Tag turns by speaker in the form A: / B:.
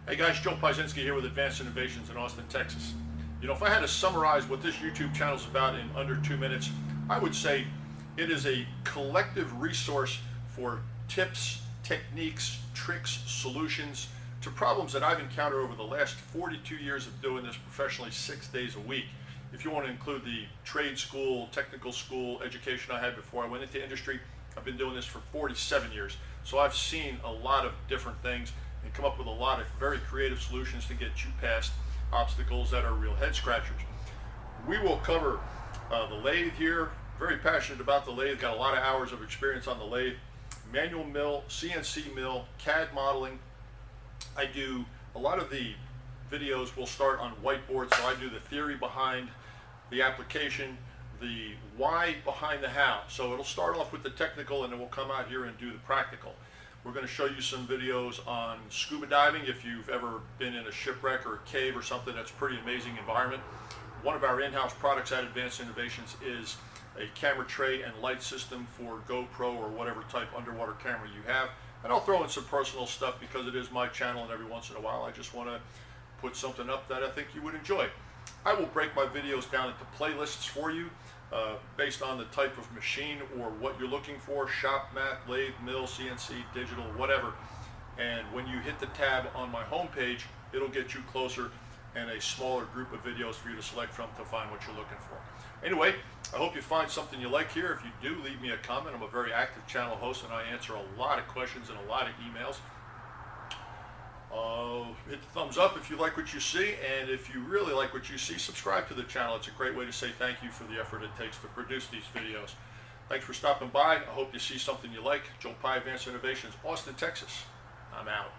A: Hey guys, Joe Piezinski here with Advanced Innovations in Austin, Texas. You know, if I had to summarize what this YouTube channel is about in under 2 minutes, I would say it is a collective resource for tips, techniques, tricks, solutions to problems that I've encountered over the last 42 years of doing this professionally 6 days a week. If you want to include the trade school, technical school education I had before I went into industry, I've been doing this for 47 years. So I've seen a lot of different things and come up with a lot of very creative solutions to get you past obstacles that are real head scratchers. We will cover the lathe here. Very passionate about the lathe, got a lot of hours of experience on the lathe. Manual mill, CNC mill, CAD modeling. I do a lot of the videos will start on whiteboard, so I do the theory behind the application, the why behind the how. So it'll start off with the technical and then we'll come out here and do the practical. We're going to show you some videos on scuba diving. If you've ever been in a shipwreck or a cave or something, that's a pretty amazing environment. One of our in-house products at Advanced Innovations is a camera tray and light system for GoPro or whatever type underwater camera you have. And I'll throw in some personal stuff because it is my channel, and every once in a while I just want to put something up that I think you would enjoy. I will break my videos down into playlists for you based on the type of machine or what you're looking for, shop, mat, lathe, mill, CNC, digital, whatever. And when you hit the tab on my homepage, it'll get you closer and a smaller group of videos for you to select from to find what you're looking for. Anyway, I hope you find something you like here. If you do, leave me a comment. I'm a very active channel host and I answer a lot of questions and a lot of emails. Hit the thumbs up if you like what you see, and if you really like what you see, subscribe to the channel. It's a great way to say thank you for the effort it takes to produce these videos. Thanks for stopping by. I hope you see something you like. Joe Pie, Advanced Innovations, Austin, Texas. I'm out.